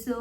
So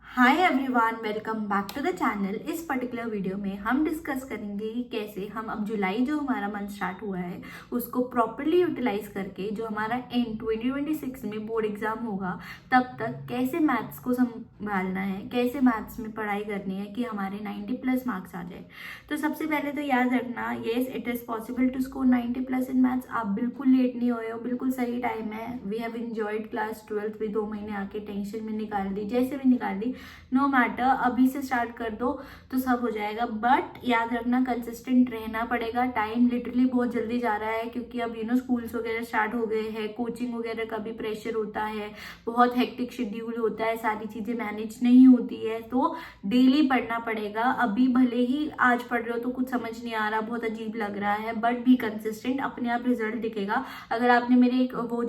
hi everyone, welcome back to the channel. इस particular video में हम discuss करेंगे कि कैसे हम अब जुलाई जो हमारा मंथ स्टार्ट हुआ है उसको प्रॉपरली यूटिलाइज करके जो हमारा एंड 2026 में बोर्ड एग्जाम होगा तब तक कैसे मैथ्स को संभालना है, कैसे मैथ्स में पढ़ाई करनी है कि हमारे 90+ मार्क्स आ जाए। तो सबसे पहले तो याद रखना, yes it is possible to score 90+ in maths. आप बिल्कुल लेट नहीं हुए हो, बिल्कुल सही टाइम है। We have enjoyed class 12th भी 2 महीने आके टेंशन में निकाल दी, जैसे भी निकाल दी। नो मैटर, अभी से स्टार्ट कर दो तो सब हो जाएगा। बट याद रखना, कंसिस्टेंट रहना पड़ेगा। टाइम लिटरली बहुत जल्दी जा रहा है क्योंकि अब स्कूल्स वगैरह स्टार्ट हो गए हैं, कोचिंग वगैरह का भी प्रेशर होता है, बहुत हेक्टिक शेड्यूल होता है, सारी चीज़ें मैनेज नहीं होती है, तो डेली पढ़ना पड़ेगा। अभी भले ही आज पढ़ रहे हो तो कुछ समझ नहीं आ रहा, बहुत अजीब लग रहा है, बट भी कंसिस्टेंट, अपने आप रिजल्ट दिखेगा। अगर आपने मेरे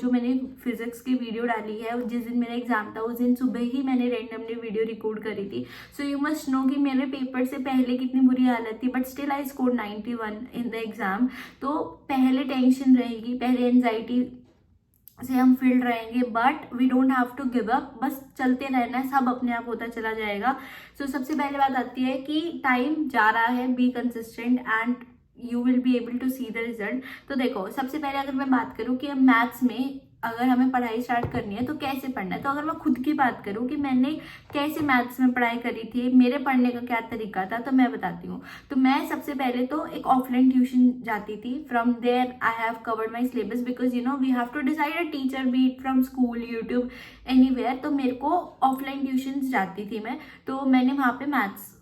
मैंने फिजिक्स की वीडियो डाली है, जिस दिन मेरा एग्जाम था उस दिन सुबह ही मैंने रैंडमली वीडियो रिकॉर्ड करी थी। सो यू मस्ट नो कि मेरे पेपर से पहले कितनी बुरी हालत थी, but still I score 91 in the exam. तो पहले टेंशन रहेगी, पहले एंजाइटी से हम फील्ड रहेंगे, but we don't have to give up. बस चलते रहना है, सब अपने आप होता चला जाएगा। सो सबसे पहले बात आती है कि टाइम जा रहा है, be consistent and you will be able to see the result. तो देखो, सबसे पहले अगर मैं बात करूँ कि अब मैथ्स में अगर हमें पढ़ाई स्टार्ट करनी है तो कैसे पढ़ना है, तो अगर मैं खुद की बात करूं कि मैंने कैसे मैथ्स में पढ़ाई करी थी, मेरे पढ़ने का क्या तरीका था, तो मैं बताती हूँ। तो मैं सबसे पहले तो एक ऑफलाइन ट्यूशन जाती थी। From there I have covered my syllabus because we have to decide a teacher, be it from school, YouTube, anywhere. तो मेरे को ऑफलाइन ट्यूशन जाती थी मैं, तो मैंने वहाँ पे मैथ्स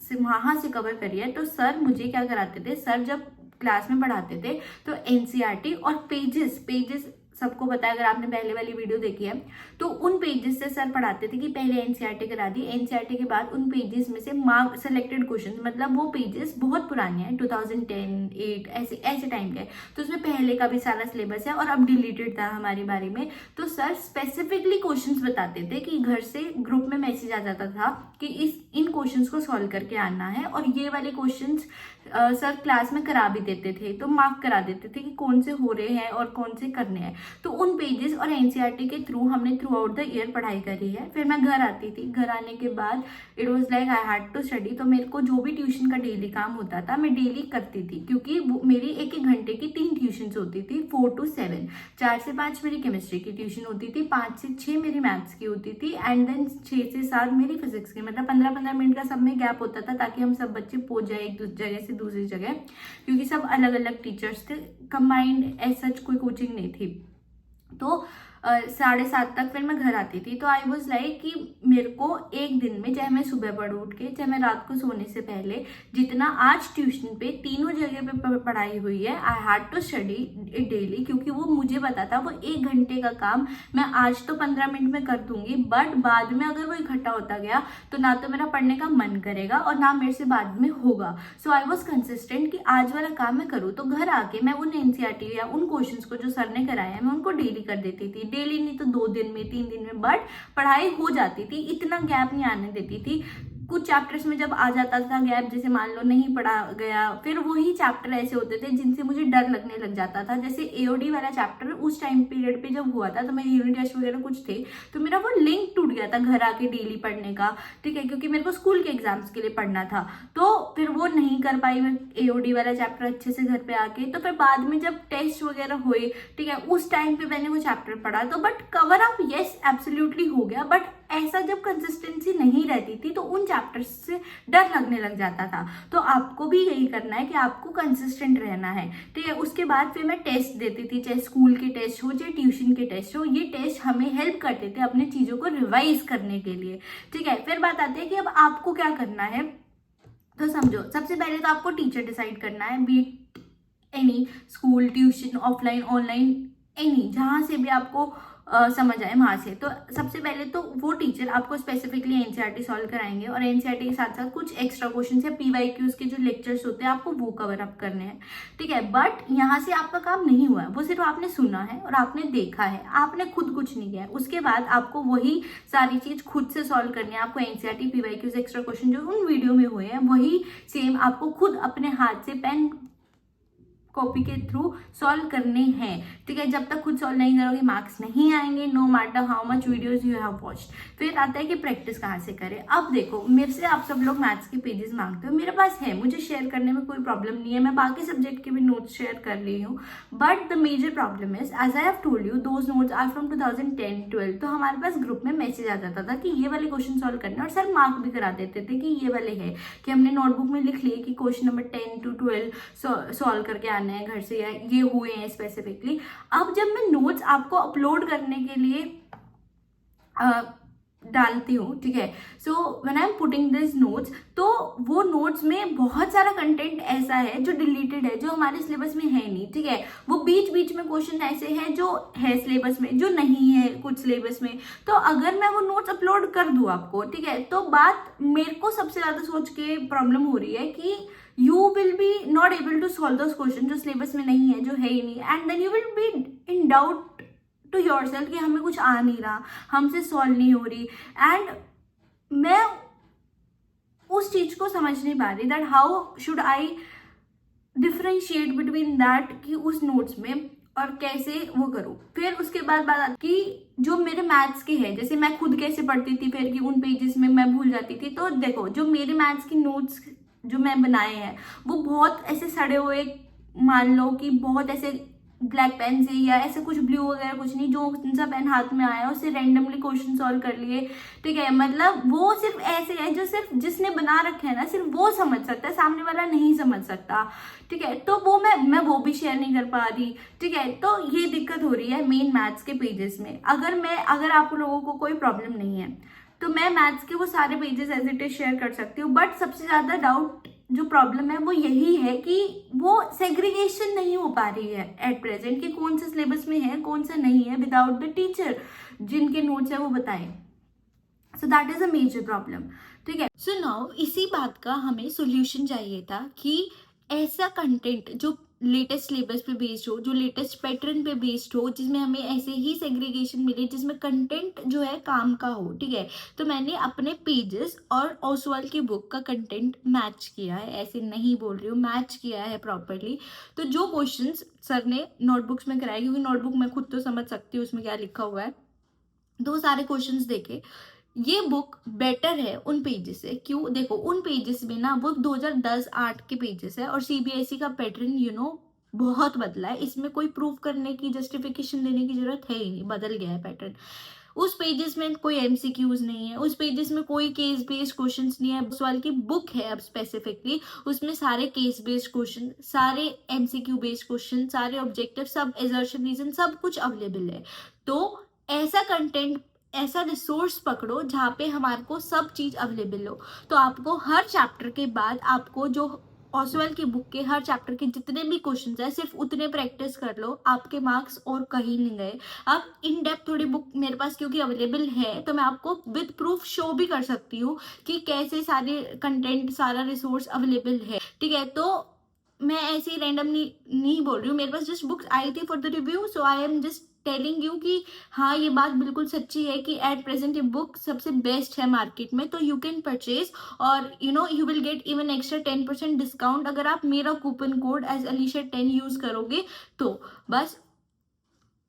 वहाँ से कवर करी है। तो सर मुझे क्या कराते थे, सर जब क्लास में पढ़ाते थे तो एनसीईआरटी और पेजेस सबको पता है, अगर आपने पहले वाली वीडियो देखी है तो उन पेजेस से सर पढ़ाते थे कि पहले एनसीईआरटी करा दी, एनसीईआरटी के बाद उन पेजेस में से मार्क सेलेक्टेड क्वेश्चन, मतलब वो पेजेस बहुत पुराने हैं, 2010, 8 ऐसे टाइम के, तो उसमें पहले का भी सारा सिलेबस है और अब डिलीटेड था हमारी बारी में। तो सर स्पेसिफिकली क्वेश्चंस बताते थे कि घर से ग्रुप में मैसेज आ जाता था कि इन क्वेश्चंस को सॉल्व करके आना है, और ये वाले क्वेश्चंस सर क्लास में करा भी देते थे, तो मार्क करा देते थे कि कौन से हो रहे हैं और कौन से करने हैं। तो उन पेजेस और एनसीईआरटी के थ्रू हमने थ्रू आउट द ईयर पढ़ाई करी है। फिर मैं घर आती थी, घर आने के बाद it was like I had to study. तो मेरे को जो भी ट्यूशन का डेली काम होता था मैं डेली करती थी, क्योंकि मेरी एक घंटे की 3 ट्यूशन होती थी, 4 to 7। 4 से 5 मेरी केमिस्ट्री की ट्यूशन होती थी, 5 से 6 मेरी मैथ्स की होती थी, एंड देन 6 से 7 मेरी फिजिक्स की। मतलब 15-15 मिनट का सब में गैप होता था ताकि हम सब बच्चे पहुंच जाए एक जगह से दूसरी जगह, क्योंकि सब अलग अलग टीचर्स थे, कंबाइंड एज सच कोई कोचिंग नहीं थी। तो 7:30 तक फिर मैं घर आती थी। तो आई वॉज लाइक कि मेरे को एक दिन में, चाहे मैं सुबह पढ़ उठ के, चाहे मैं रात को सोने से पहले, जितना आज ट्यूशन पे तीनों जगह पे पढ़ाई हुई है, I had to study it daily, क्योंकि वो मुझे पता था वो 1 घंटे का काम मैं आज तो 15 मिनट में कर दूंगी, बट बाद में अगर वो इकट्ठा होता गया तो ना तो मेरा पढ़ने का मन करेगा और ना मेरे से बाद में होगा। सो आई वॉज कंसिस्टेंट कि आज वाला काम मैं करूँ। तो घर आके मैं उन एनसीईआरटी या उन क्वेश्चंस को जो सर ने कराया है मैं उनको डेली कर देती थी, डेली नहीं तो 2 दिन में, 3 दिन में, बट पढ़ाई हो जाती थी, इतना गैप नहीं आने देती थी। कुछ चैप्टर्स में जब आ जाता था गैप, जैसे मान लो नहीं पढ़ा गया, फिर वही चैप्टर ऐसे होते थे जिनसे मुझे डर लगने लग जाता था। जैसे एओडी वाला चैप्टर उस टाइम पीरियड पे जब हुआ था तो मेरे यूनिट टेस्ट वगैरह कुछ थे, तो मेरा वो लिंक टूट गया था घर आके डेली पढ़ने का, ठीक है, क्योंकि मेरे को स्कूल के एग्जाम्स के लिए पढ़ना था। तो फिर वो नहीं कर पाई मैं एओडी वाला चैप्टर अच्छे से घर पे आके। तो फिर बाद में जब टेस्ट वगैरह हुए, ठीक है, उस टाइम पे मैंने वो चैप्टर पढ़ा, तो but cover up yes absolutely हो गया। बट ऐसा जब कंसिस्टेंसी नहीं रहती थी तो उन चैप्टर्स से डर लगने लग जाता था। तो आपको भी यही करना है कि आपको कंसिस्टेंट रहना है, ठीक है। उसके बाद फिर मैं टेस्ट देती थी, चाहे स्कूल के टेस्ट हो चाहे ट्यूशन के टेस्ट हो, ये टेस्ट हमें हेल्प करते थे अपने चीजों को रिवाइज करने के लिए, ठीक है। फिर बात आती है कि अब आपको क्या करना है। तो समझो, सबसे पहले तो आपको टीचर डिसाइड करना है, B it any school, tuition, offline, online, any, जहाँ से भी आपको समझ आए वहाँ से। तो सबसे पहले तो वो टीचर आपको स्पेसिफिकली एनसीईआरटी सॉल्व कराएंगे, और एनसीईआरटी के साथ साथ कुछ एक्स्ट्रा क्वेश्चन या पीवाईक्यूज के जो लेक्चर्स होते हैं आपको वो कवर अप करने हैं, ठीक है। बट यहाँ से आपका काम नहीं हुआ है, वो सिर्फ आपने सुना है और आपने देखा है, आपने खुद कुछ नहीं किया है। उसके बाद आपको वही सारी चीज खुद से सॉल्व करनी है। आपको एनसीईआरटी, पीवाईक्यूज, एक्स्ट्रा क्वेश्चन जो उन वीडियो में हुए हैं वही सेम आपको खुद अपने हाथ से पेन कॉपी के थ्रू सॉल्व करने हैं, ठीक है। जब तक खुद सॉल्व नहीं करोगे मार्क्स नहीं आएंगे, no matter how much videos you have watched. फिर आता है कि प्रैक्टिस कहाँ से करें। अब देखो, मेरे से आप सब लोग मैथ्स के पेजेस मांगते हो, मेरे पास है, मुझे शेयर करने में कोई प्रॉब्लम नहीं है, मैं बाकी सब्जेक्ट के भी नोट्स शेयर कर रही हूँ। But the major problem is, as I have told you, those notes are from 2010-12। तो हमारे पास ग्रुप में मैसेज आ जाता था कि ये वाले क्वेश्चन सॉल्व करना, और सर मार्क भी करा देते थे कि ये वाले है, कि हमने नोटबुक में लिख लिए कि क्वेश्चन नंबर 10 to 12 सॉल्व करके आने हैं घर से, या ये हुए हैं स्पेसिफिकली। अब जब मैं नोट्स आपको अपलोड करने के लिए डालती हूँ, ठीक है, so when I am putting this notes, तो वो नोट्स में बहुत सारा कंटेंट ऐसा है जो डिलीटेड है, जो हमारे सिलेबस में है नहीं, ठीक है। वो बीच बीच में क्वेश्चन ऐसे हैं जो है सिलेबस में, जो नहीं है कुछ सिलेबस में। तो अगर मैं वो नोट्स अपलोड कर दूँ आपको, ठीक है, तो बात मेरे को सबसे ज्यादा सोच के प्रॉब्लम हो रही है कि you will be not able to solve those question जो सिलेबस में नहीं है, जो है ही नहीं, and then you will be in doubt to yourself कि हमें कुछ आ नहीं रहा, हमसे सॉल्व नहीं हो रही। एंड मैं उस चीज को समझ नहीं पा रही, that how should I differentiate between that, कि उस नोट्स में और कैसे वो करूँ। फिर उसके बाद बात आती कि जो मेरे मैथ्स के हैं, जैसे मैं खुद कैसे पढ़ती थी, फिर कि उन पेजेस में मैं भूल जाती थी। तो देखो, जो मेरे मैथ्स की नोट्स जो मैं बनाए हैं वो बहुत ऐसे सड़े हुए, मान लो कि बहुत ऐसे ब्लैक पेन से या ऐसे कुछ ब्लू वगैरह कुछ नहीं, जो सा पेन हाथ में आया उससे रैंडमली क्वेश्चन सॉल्व कर लिए, ठीक है। मतलब वो सिर्फ ऐसे है जो सिर्फ जिसने बना रखे हैं ना, सिर्फ वो समझ सकता है, सामने वाला नहीं समझ सकता, ठीक है। तो वो मैं वो भी शेयर नहीं कर पा रही, ठीक है। तो ये दिक्कत हो रही है मेन मैथ्स के पेजेस में। अगर आप लोगों को कोई प्रॉब्लम नहीं है तो मैं मैथ्स के वो सारे pages as it is share कर सकती हूँ। बट सबसे ज्यादा डाउट जो प्रॉब्लम है वो यही है कि वो सेग्रीगेशन नहीं हो पा रही है एट प्रेजेंट, कि कौन सा सिलेबस में है कौन सा नहीं है, विदाउट द टीचर जिनके नोट्स है वो बताएं। So that is a major problem, ठीक है। सो नाउ इसी बात का हमें सोल्यूशन चाहिए था कि ऐसा कंटेंट जो लेटेस्ट सिलेबस पे बेस्ड हो, जो लेटेस्ट पैटर्न पे बेस्ड हो, जिसमें हमें ऐसे ही सेग्रीगेशन मिले, जिसमें कंटेंट जो है काम का हो, ठीक है। तो मैंने अपने पेजेस और ओसवाल की बुक का कंटेंट मैच किया है, ऐसे नहीं बोल रही हूँ, मैच किया है प्रॉपरली। तो जो क्वेश्चंस सर ने नोटबुक्स में कराए, क्योंकि नोटबुक मैं खुद तो समझ सकती हूँ उसमें क्या लिखा हुआ है, तो सारे क्वेश्चंस देखे। ये बुक बेटर है उन पेजेस से। क्यों? देखो, उन पेजेस में ना वो 2010-8 के पेजेस है, और सीबीएसई का पैटर्न बहुत बदला है। इसमें कोई प्रूफ करने की, जस्टिफिकेशन देने की जरूरत है ही नहीं, बदल गया है पैटर्न। उस पेजेस में कोई एमसीक्यूज नहीं है, उस पेजेस में कोई केस बेस्ड क्वेश्चंस नहीं है। सवाल की बुक है अब स्पेसिफिकली, उसमें सारे केस बेस्ड क्वेश्चन, सारे एमसीक्यू बेस्ड क्वेश्चन, सारे ऑब्जेक्टिव, सब एजर्शन रीजन, सब कुछ अवेलेबल है। तो ऐसा कंटेंट, ऐसा रिसोर्स पकड़ो जहाँ पे हमारे को सब चीज अवेलेबल हो। तो आपको हर चैप्टर के बाद आपको जो ओसवाल की बुक के हर चैप्टर के जितने भी क्वेश्चंस है, सिर्फ उतने प्रैक्टिस कर लो, आपके मार्क्स और कहीं नहीं गए। अब इन डेप्थ थोड़ी बुक मेरे पास क्योंकि अवेलेबल है, तो मैं आपको विद प्रूफ शो भी कर सकती हूँ कि कैसे सारे कंटेंट, सारा रिसोर्स अवेलेबल है, ठीक है। तो मैं ऐसे ही रैंडम नहीं बोल रही हूँ, मेरे पास जस्ट बुक्स आई थी for the review, so I am just telling you कि हाँ, ये बात बिल्कुल सच्ची है कि एट प्रेजेंट ये बुक सबसे बेस्ट है मार्केट में। तो यू कैन परचेज, और you will get even extra 10% discount अगर आप मेरा कूपन कोड एज अलीशा10 यूज करोगे। तो बस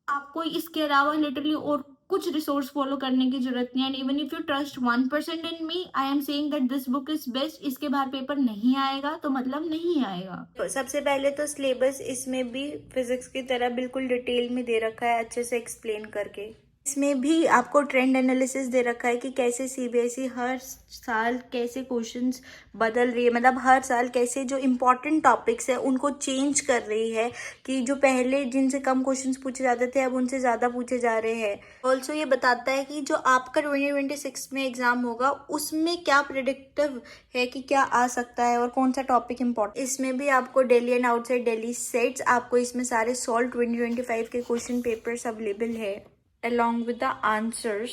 आपको इसके अलावा लिटरली और कुछ रिसोर्स फॉलो करने की जरूरत नहीं है। And even if you trust 1% in me, I am saying that this book is best. इसके बाहर पेपर नहीं आएगा तो मतलब नहीं आएगा। तो सबसे पहले तो सिलेबस इसमें भी फिजिक्स की तरह बिल्कुल डिटेल में दे रखा है, अच्छे से एक्सप्लेन करके। इसमें भी आपको ट्रेंड एनालिसिस दे रखा है कि कैसे सीबीएसई हर साल कैसे क्वेश्चंस बदल रही है, मतलब हर साल कैसे जो इम्पोर्टेंट टॉपिक्स है उनको चेंज कर रही है, कि जो पहले जिनसे कम क्वेश्चंस पूछे जाते थे अब उनसे ज़्यादा पूछे जा रहे हैं। ऑल्सो ये बताता है कि जो आपका 2026 में एग्जाम होगा उसमें क्या प्रेडिक्टिव है कि क्या आ सकता है और कौन सा टॉपिक इम्पोर्टेंट। इसमें भी आपको daily and outside daily sets, आपको इसमें सारे सॉल्व 2025 के क्वेश्चन पेपर्स अवेलेबल है along with the answers।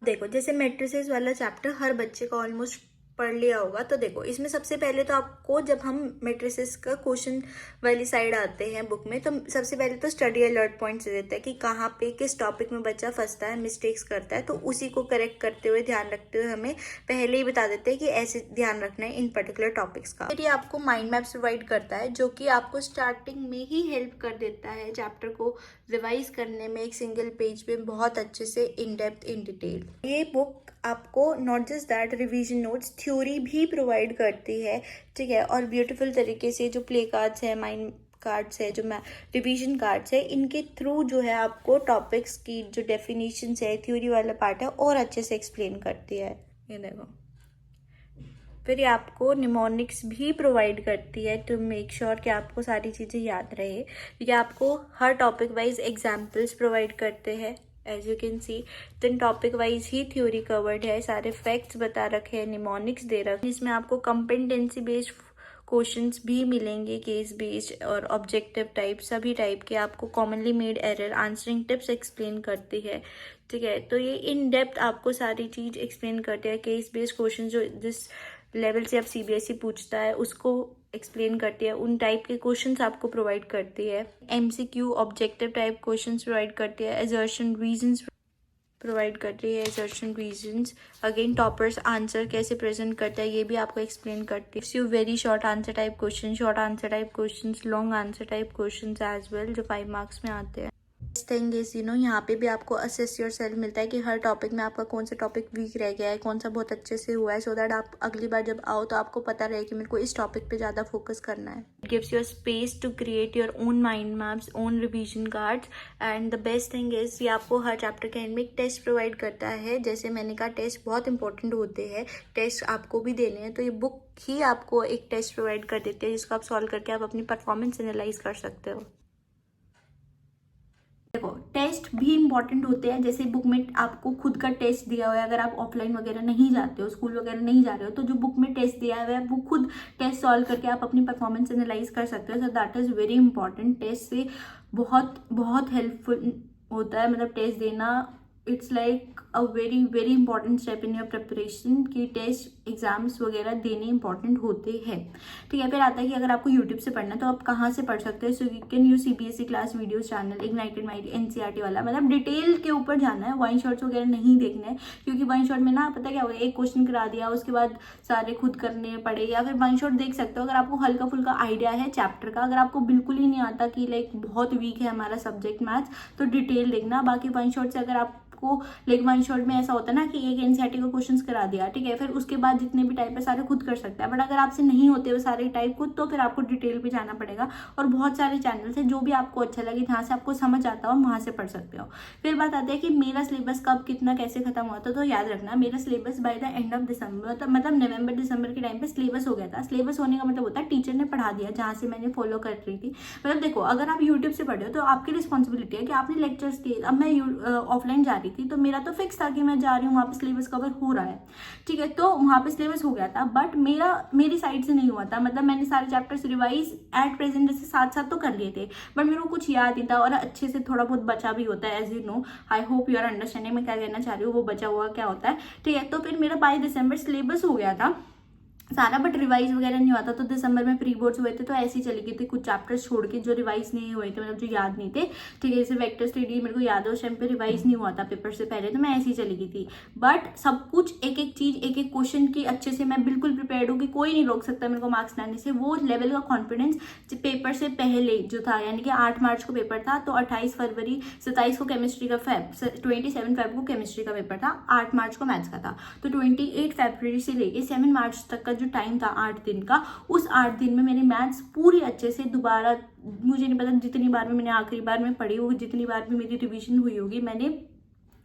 देखो, जैसे मैट्रिसेस वाला चैप्टर हर बच्चे को ऑलमोस्ट पढ़ लिया होगा। तो देखो इसमें सबसे पहले तो आपको, जब हम मैट्रिसेस का क्वेश्चन वाली साइड आते हैं बुक में, तो सबसे पहले तो स्टडी अलर्ट पॉइंट्स दे देता है कि कहाँ पे किस टॉपिक में बच्चा फंसता है, मिस्टेक्स करता है, तो उसी को करेक्ट करते हुए, ध्यान रखते हुए हमें पहले ही बता देते हैं कि ऐसे ध्यान रखना है इन पर्टिकुलर टॉपिक्स का। फिर ये आपको माइंड मैप्स प्रोवाइड करता है, जो कि आपको स्टार्टिंग में ही हेल्प कर देता है चैप्टर को रिवाइज करने में, एक सिंगल पेज पे बहुत अच्छे से इन डेप्थ, इन डिटेल। ये बुक आपको not just that revision notes, theory भी प्रोवाइड करती है, ठीक है। और ब्यूटीफुल तरीके से जो प्ले कार्ड्स है, माइंड कार्ड्स है, जो रिवीजन कार्ड्स है, इनके थ्रू जो है आपको टॉपिक्स की जो डेफिनेशंस है, थ्योरी वाला पार्ट है, और अच्छे से एक्सप्लेन करती है। ये देखो, फिर ये आपको निमोनिक्स भी प्रोवाइड करती है टू मेक श्योर कि आपको सारी चीज़ें याद रहे। ये आपको हर टॉपिक वाइज एग्जाम्पल्स प्रोवाइड करते हैं, as you can see. Then topic wise ही थ्योरी कवर्ड है, सारे फैक्ट्स बता रखे हैं, निमोनिक्स दे रखे हैं। इसमें आपको कंपेटेंसी बेस्ड क्वेश्चंस भी मिलेंगे, केस बेस्ड और ऑब्जेक्टिव टाइप, सभी टाइप के। आपको commonly made error answering tips explain करती है, ठीक है। तो ये इन डेप्थ आपको सारी चीज़ एक्सप्लेन करते हैं। केस बेस्ड क्वेश्चन जो जिस लेवल से अब सीबीएसई पूछता है उसको एक्सप्लेन करती है, उन टाइप के क्वेश्चंस आपको प्रोवाइड करती है। MCQ objective type questions provide करती है। असर्शन रीजंस प्रोवाइड कर रही है, assertion reasons. Again toppers answer कैसे प्रेजेंट करता है ये भी आपको एक्सप्लेन करती है। You very short answer type question, short answer type question, long answer type question as well, जो 5 मार्क्स में आते हैं। थिंग इज यहाँ पे भी आपको असेस योर सेल्फ मिलता है कि हर टॉपिक में आपका कौन सा टॉपिक वीक रह गया है, कौन सा बहुत अच्छे से हुआ है, सो दैट आप अगली बार जब आओ तो आपको पता रहे कि मेरे को इस टॉपिक पे ज़्यादा फोकस करना है। It gives you space to create your own mind maps, own revision cards. And the best thing is ये आपको हर चैप्टर के एंड में एक टेस्ट प्रोवाइड करता है। जैसे मैंने कहा, टेस्ट बहुत इंपॉर्टेंट होते हैं, टेस्ट आपको भी देने हैं, तो ये बुक ही आपको एक टेस्ट प्रोवाइड कर देती है जिसको आप सॉल्व करके आप अपनी परफॉर्मेंस एनालाइज कर सकते हो। देखो, टेस्ट भी इम्पॉर्टेंट होते हैं। जैसे बुक में आपको खुद का टेस्ट दिया हुआ है, अगर आप ऑफलाइन वगैरह नहीं जाते हो, स्कूल वगैरह नहीं जा रहे हो, तो जो बुक में टेस्ट दिया हुआ है वो खुद टेस्ट सॉल्व करके आप अपनी परफॉर्मेंस एनालाइज कर सकते हो। So that is very important. Test से बहुत बहुत हेल्पफुल होता है, मतलब टेस्ट देना it's like a very very important step in your preparation, कि टेस्ट एग्जाम्स वगैरह देने इंपॉर्टेंट होते हैं, ठीक है। फिर आता है कि अगर आपको यूट्यूब से पढ़ना है तो आप कहाँ से पढ़ सकते हैं। So you can use CBSE class videos channel, ignited mind NCERT वाला, मतलब डिटेल के ऊपर जाना है, वन शॉट्स वगैरह नहीं देखना है। क्योंकि वन शॉट में ना पता क्या होगा, एक क्वेश्चन करा दिया उसके बाद सारे खुद करने पड़े। या फिर वन शॉट देख सकते हो अगर आपको हल्का फुल्का आइडिया है चैप्टर का। अगर आपको बिल्कुल ही नहीं आता कि लाइक बहुत वीक है हमारा सब्जेक्ट मैथ्स, तो डिटेल देखना। बाकी वन शॉट से अगर आप को लाइक वन शॉट में ऐसा होता है ना कि एक एनसीईआरटी का क्वेश्चंस करा दिया, ठीक है, फिर उसके बाद जितने भी टाइप है सारे खुद कर सकते हैं। बट अगर आपसे नहीं होते वो सारे टाइप खुद, तो फिर आपको डिटेल पे जाना पड़ेगा। और बहुत सारे चैनल्स हैं जो भी आपको अच्छा लगे, जहाँ से आपको समझ आता हो वहाँ से पढ़ सकते हो। फिर बात आती है कि मेरा सिलेबस कब कितना कैसे खत्म हुआ था। तो याद रखना, मेरा syllabus by the end of December, मतलब नवंबर दिसंबर के टाइम पे सिलेबस हो गया था। सिलेबस होने का मतलब होता है टीचर ने पढ़ा दिया जहाँ से मैंने फॉलो कर रही थी। मतलब देखो, अगर आप यूट्यूब से पढ़े हो तो आपकी रिस्पॉन्सिबिलिटी है कि आपने लेक्चर्स दिए। अब मैं ऑफलाइन जा रही थी तो मेरा तो फिक्स था कि मैं जा रही हूँ, वहाँ पे सिलेबस कवर हो रहा है, ठीक है, तो वहाँ पे सिलेबस हो गया था। बट मेरी साइड से नहीं हुआ था, मतलब मैंने सारे चैप्टर्स रिवाइज एट प्रेजेंट जैसे साथ साथ तो कर लिए थे, बट मेरे को कुछ याद नहीं था और अच्छे से थोड़ा बहुत बचा भी होता है, as you know. I hope you are understanding मैं क्या कहना चाह रही हूँ, वो बचा हुआ क्या होता है, ठीक है। तो फिर मेरा बाय दिसंबर सिलेबस हो गया था सारा, बट रिवाइज वगैरह नहीं हुआ था। तो दिसंबर में प्री बोर्ड्स हुए थे तो ऐसे ही चली गई थी, कुछ चैप्टर्स छोड़ के जो रिवाइज नहीं हुए थे, मतलब जो याद नहीं थे, ठीक है। जैसे वेक्टर स्टडी मेरे को याद है उस टाइम पे रिवाइज नहीं हुआ था पेपर से पहले, तो मैं ऐसे ही चली गई थी। बट सब कुछ एक एक चीज, एक एक क्वेश्चन की अच्छे से मैं बिल्कुल प्रिपेयर्ड हूँ कि कोई नहीं रोक सकता मेरे को मार्क्स लाने से। वो लेवल का कॉन्फिडेंस पेपर से पहले जो था, यानी कि 8 मार्च को पेपर था, तो 28 फरवरी 27 को केमिस्ट्री का 27 फेब को केमिस्ट्री का पेपर था, 8 मार्च को मैथ्स का था। तो 28 फरवरी से लेके 7 मार्च तक का जो टाइम था 8 दिन का, उस 8 दिन में मेरी मैथ्स पूरी अच्छे से दोबारा, मुझे नहीं पता जितनी बार भी मैंने आखिरी बार में पढ़ी होगी, जितनी बार भी मेरी रिवीजन हुई होगी, मैंने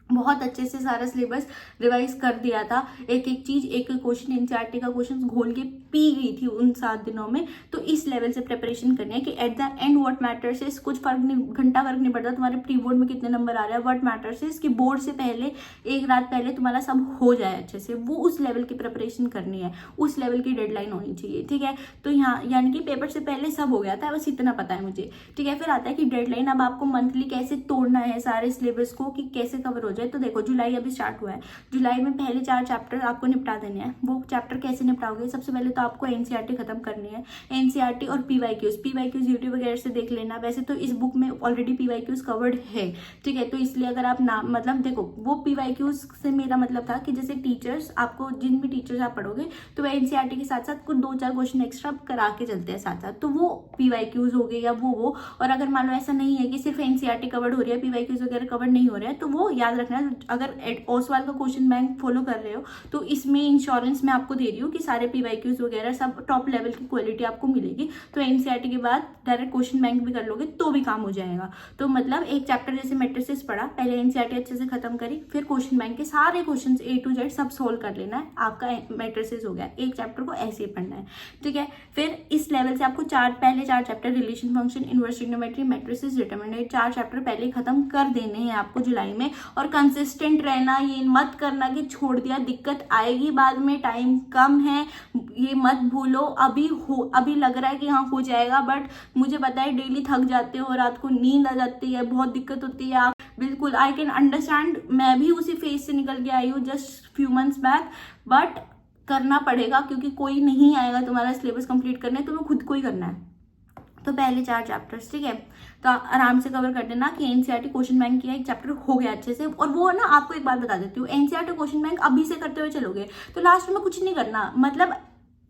बहुत अच्छे से सारा सिलेबस रिवाइज कर दिया था। एक एक चीज, एक एक क्वेश्चन, एनसीईआरटी का क्वेश्चन घोल के पी गई थी उन 7 दिनों में। तो इस लेवल से प्रिपरेशन करनी है कि at the end what matters is, कुछ फर्क नहीं, घंटा फर्क नहीं पड़ता तुम्हारे प्री बोर्ड में कितने नंबर आ रहा है, व्हाट मैटर्स इज कि बोर्ड से पहले एक रात पहले तुम्हारा सब हो जाए अच्छे से। वो उस लेवल की प्रिपरेशन करनी है, उस लेवल की डेडलाइन होनी चाहिए, ठीक है। तो यहाँ यानी कि पेपर से पहले सब हो गया था, बस इतना पता है मुझे, ठीक है। फिर आता है कि डेडलाइन, अब आपको मंथली कैसे तोड़ना है सारे सिलेबस को कि कैसे कवर हो जाए। तो देखो जुलाई अभी स्टार्ट हुआ है, जुलाई में पहले 4 चैप्टर आपको निपटा देने हैं। वो चैप्टर कैसे निपटाओगे? सबसे पहले तो आपको एनसीईआरटी खत्म करनी है, एनसीईआरटी और पीवाईक्यूज यूट्यूब वगैरह से देख लेना। वैसे तो इस बुक में ऑलरेडी पीवाईक्यूज कवर्ड है, ठीक है, तो इसलिए अगर आप ना मतलब देखो वो पीवाईक्यूज से मेरा मतलब था कि जैसे टीचर्स आपको जिन भी टीचर्स आप पढ़ोगे तो वह एनसीईआरटी के साथ साथ कुछ 2-4 क्वेश्चन एक्स्ट्रा करा के चलते हैं साथ साथ, तो वो पीवाईक्यूज हो गए या वो। और अगर मान लो ऐसा नहीं है कि सिर्फ एनसीईआरटी कवर्ड हो रही है, पीवाईक्यूज वगैरह कवर्ड नहीं हो रहा है, तो वो याद रखना। अगर ओसवाल का क्वेश्चन बैंक फॉलो कर रहे हो तो इसमें इंश्योरेंस मैं आपको दे रही हूँ कि सारे पीवाईक्यूज वगैरह सब टॉप लेवल की क्वालिटी आपको मिलेगी। तो एनसीईआरटी के बाद डायरेक्ट क्वेश्चन बैंक भी कर लोगे तो भी काम हो जाएगा। तो मतलब एक चैप्टर जैसे मैट्रिसेस पढ़ा, पहले एनसीईआरटी अच्छे से खत्म करी, फिर क्वेश्चन बैंक के सारे क्वेश्चन A to Z सब सोल्व कर लेना है, आपका मैट्रिसेस हो गया। एक चैप्टर को ऐसे ही पढ़ना है, ठीक है। फिर इस लेवल से आपको पहले 4 chapter relation function, inverse trigonometry, matrices, determinant, 4 chapter पहले ही खत्म कर देने हैं आपको जुलाई में। और कंसिस्टेंट रहना, ये मत करना कि छोड़ दिया, दिक्कत आएगी बाद में, टाइम कम है, ये मत भूलो। अभी लग रहा है कि हाँ हो जाएगा, बट मुझे पता है डेली थक जाते हो, रात को नींद आ जाती है, बहुत दिक्कत होती है। आप बिल्कुल आई कैन अंडरस्टैंड, मैं भी उसी फेज से निकल के आई हूँ just few months back, but करना पड़ेगा क्योंकि कोई नहीं आएगा तुम्हारा सिलेबस कंप्लीट करने, तुम्हें खुद को ही करना है। तो पहले 4 चैप्टर्स, ठीक है, तो आराम से कवर कर देना कि एनसीईआरटी क्वेश्चन बैंक किया, एक चैप्टर हो गया अच्छे से। और वो ना आपको एक बात बता देती हूँ, एनसीईआरटी क्वेश्चन बैंक अभी से करते हुए चलोगे तो लास्ट में कुछ नहीं करना। मतलब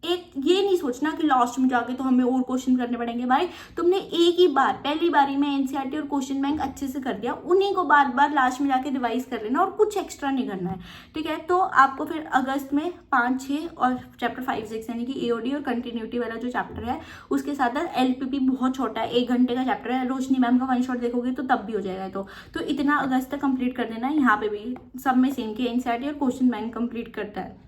एक ये नहीं सोचना कि लास्ट में जाके तो हमें और क्वेश्चन करने पड़ेंगे। भाई तुमने एक ही बार पहली बारी में एनसीईआरटी और क्वेश्चन बैंक अच्छे से कर दिया, उन्हीं को बार बार लास्ट में जाके रिवाइज कर लेना और कुछ एक्स्ट्रा नहीं करना है, ठीक है। तो आपको फिर अगस्त में 5, 6 और चैप्टर 5, 6 यानी कि एओडी और कंटिन्यूटी वाला जो चैप्टर है उसके साथ एलपीपी बहुत छोटा है, 1 घंटे का चैप्टर है, रोशनी मैम का 1 शॉट देखोगे तो तब भी हो जाएगा। तो इतना अगस्त तक कंप्लीट कर देना है। यहाँ पे भी सब में सेम कि एनसीईआरटी और क्वेश्चन बैंक कंप्लीट करता है।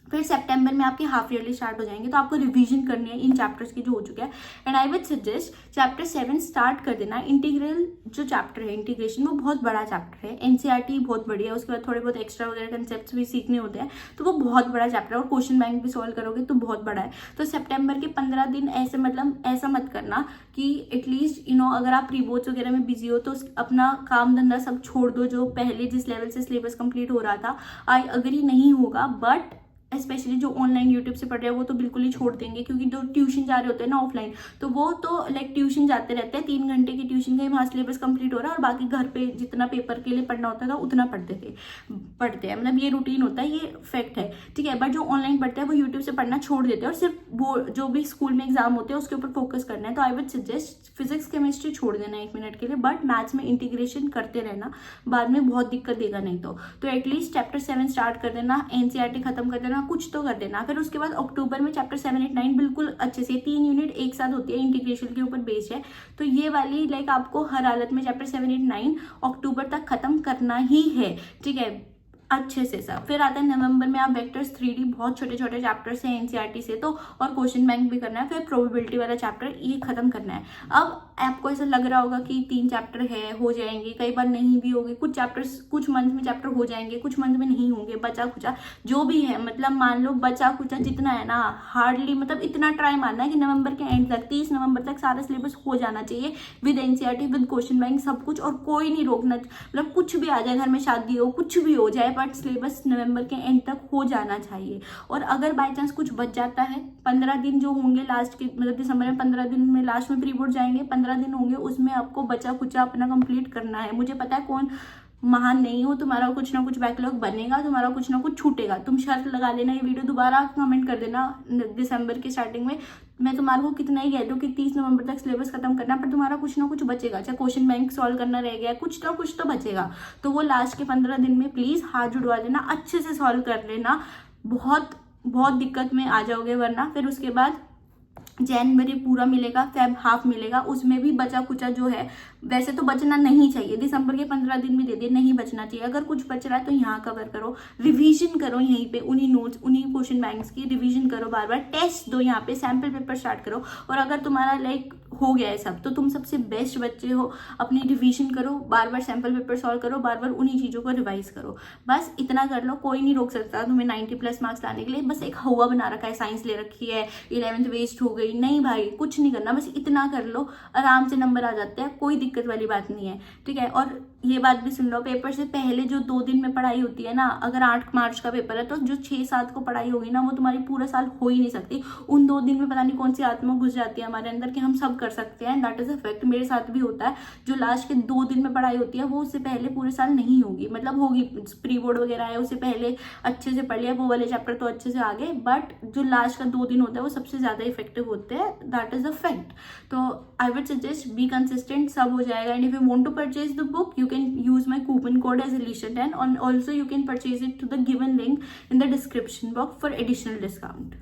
फिर सितंबर में आपके हाफ ईयरली स्टार्ट हो जाएंगे, तो आपको रिवीजन करनी है इन चैप्टर्स की जो हो चुके हैं। And I would suggest chapter 7 start कर देना। इंटीग्रल जो चैप्टर है, इंटीग्रेशन, वो बहुत बड़ा चैप्टर है, एनसीईआरटी बहुत बढ़िया है, उसके बाद थोड़े बहुत एक्स्ट्रा वगैरह कंसेप्ट्स भी सीखने होते हैं, तो वो बहुत बड़ा चैप्टर है। और क्वेश्चन बैंक भी सॉल्व करोगे तो बहुत बड़ा है। तो सितंबर के 15 दिन ऐसे मतलब ऐसा मत करना कि एटलीस्ट अगर आप प्री बोर्ड्स वगैरह में बिजी हो तो अपना काम धंधा सब छोड़ दो, जो पहले जिस लेवल से सिलेबस कंप्लीट हो रहा था। आई अग्री नहीं होगा, बट स्पेशली जो ऑनलाइन यूट्यूब से पढ़ रहे हैं वो तो बिल्कुल ही छोड़ देंगे, क्योंकि जो ट्यूशन जा रहे होते हैं ना ऑफलाइन, तो वो तो लाइक ट्यूशन जाते रहते हैं, 3 घंटे की ट्यूशन का वहाँ सिलेबस कंप्लीट हो रहा है और बाकी घर पे जितना पेपर के लिए पढ़ना होता था उतना पढ़ते हैं। मतलब ये रूटीन होता है, ये फैक्ट है, ठीक है। बट जो ऑनलाइन पढ़ते हैं वो यूट्यूब से पढ़ना छोड़ देते हैं और सिर्फ वो जो भी स्कूल में एग्जाम होते हैं उसके ऊपर फोकस करना है। तो I would suggest physics chemistry छोड़ देना 1 मिनट के लिए, बट मैथ्स में इंटीग्रेशन करते रहना, बाद में बहुत दिक्कत देगा नहीं तो एटलीस्ट चैप्टर 7 स्टार्ट कर देना, एनसीईआरटी खत्म कर देना, कुछ तो कर देना। फिर उसके बाद अक्टूबर में चैप्टर 7, 8, 9 बिल्कुल अच्छे से 3 यूनिट एक साथ होती है, इंटीग्रेशन के ऊपर बेस्ड है। तो ये वाली लाइक आपको हर हालत में चैप्टर 7, 8, 9 अक्टूबर तक खत्म करना ही है, ठीक है, अच्छे से सब। फिर आता है नवंबर में आप वेक्टर्स 3D, बहुत छोटे छोटे चैप्टर्स हैं एनसीईआरटी से, तो और क्वेश्चन बैंक भी करना है। फिर प्रोबेबिलिटी वाला चैप्टर ये खत्म करना है। अब आपको ऐसा लग रहा होगा कि 3 चैप्टर है, हो जाएंगे, कई बार नहीं भी होंगे, कुछ चैप्टर्स कुछ मंथ में चैप्टर हो जाएंगे, कुछ मंथ में नहीं होंगे, बचा खुचा जो भी है, मतलब मान लो बचा खुचा जितना है ना, हार्डली मतलब इतना ट्राई मारना है कि नवंबर के एंड तक 30 नवंबर तक सारा सिलेबस हो जाना चाहिए with NCERT, with question bank, सब कुछ। और कोई नहीं रोकना, मतलब कुछ भी आ जाए, घर में शादी हो, कुछ भी हो जाए, बट सिलेबस नवंबर के एंड तक हो जाना चाहिए। और अगर बाय चांस कुछ बच जाता है, 15 दिन जो होंगे लास्ट के, मतलब दिसंबर में 15 दिन में लास्ट में प्री बोर्ड जाएंगे, 15 दिन होंगे, उसमें आपको बचा कुचा अपना कंप्लीट करना है। मुझे पता है कौन महान नहीं हो, तुम्हारा कुछ ना कुछ बैकलॉग बनेगा, तुम्हारा कुछ ना कुछ छूटेगा। तुम शर्त लगा लेना, ये वीडियो दोबारा कमेंट कर देना दिसंबर की स्टार्टिंग में, मैं तुम्हारे को कितना ही कह दूँ कि 30 नवंबर तक सिलेबस खत्म करना, पर तुम्हारा कुछ ना कुछ बचेगा, चाहे क्वेश्चन बैंक सॉल्व करना रह गया, कुछ ना कुछ तो बचेगा। तो वो लास्ट के 15 दिन में प्लीज हाथ जुड़वा लेना, अच्छे से सॉल्व कर लेना, बहुत बहुत दिक्कत में आ जाओगे वरना। फिर उसके बाद जनवरी पूरा मिलेगा, फेब हाफ मिलेगा, उसमें भी बचा कुचा जो है, वैसे तो बचना नहीं चाहिए, दिसंबर के 15 दिन भी दे दिए, नहीं बचना चाहिए। अगर कुछ बच रहा है तो यहाँ कवर करो, रिवीजन करो, यहीं पे उन्हीं नोट्स उन्हीं क्वेश्चन बैंक्स की रिवीजन करो, बार बार टेस्ट दो, यहाँ पे सैम्पल पेपर स्टार्ट करो। और अगर तुम्हारा लाइक हो गया है सब, तो तुम सबसे बेस्ट बच्चे हो, अपनी रिवीजन करो, बार बार सैम्पल पेपर सॉल्व करो, बार बार उन्हीं चीज़ों को रिवाइज करो, बस इतना कर लो। कोई नहीं रोक सकता तुम्हें 90+ मार्क्स लाने के लिए, बस एक हवा बना रखा है, साइंस ले रखी है, 11th वेस्ट हो गई, नहीं भाई कुछ नहीं करना, बस इतना कर लो, आराम से नंबर आ जाते हैं, कोई दिक्कत वाली बात नहीं है, ठीक है। और ये बात भी सुन लो, पेपर से पहले जो 2 दिन में पढ़ाई होती है ना, अगर 8 मार्च का पेपर है तो जो 6-7 को पढ़ाई होगी ना, वो तुम्हारी पूरा साल हो ही नहीं सकती। उन 2 दिन में पता नहीं कौन सी आत्मा घुस जाती है हमारे अंदर कि हम सब कर सकते हैं। दैट इज अ फैक्ट, मेरे साथ भी होता है। जो लास्ट के 2 दिन में पढ़ाई होती है वो उससे पहले पूरे साल नहीं होगी, मतलब होगी, प्री बोर्ड वगैरह है उससे पहले अच्छे से पढ़ लिया, वो वाले चैप्टर तो अच्छे से आ गए, बट जो लास्ट का 2 दिन होता है वो सबसे ज्यादा इफेक्टिव होते हैं। That is a fact. तो I would suggest be consistent, सब हो जाएगा। And if you want to purchase the book, you can use my coupon code as Alicia10, and also you can purchase it to the given link in the description box for additional discount.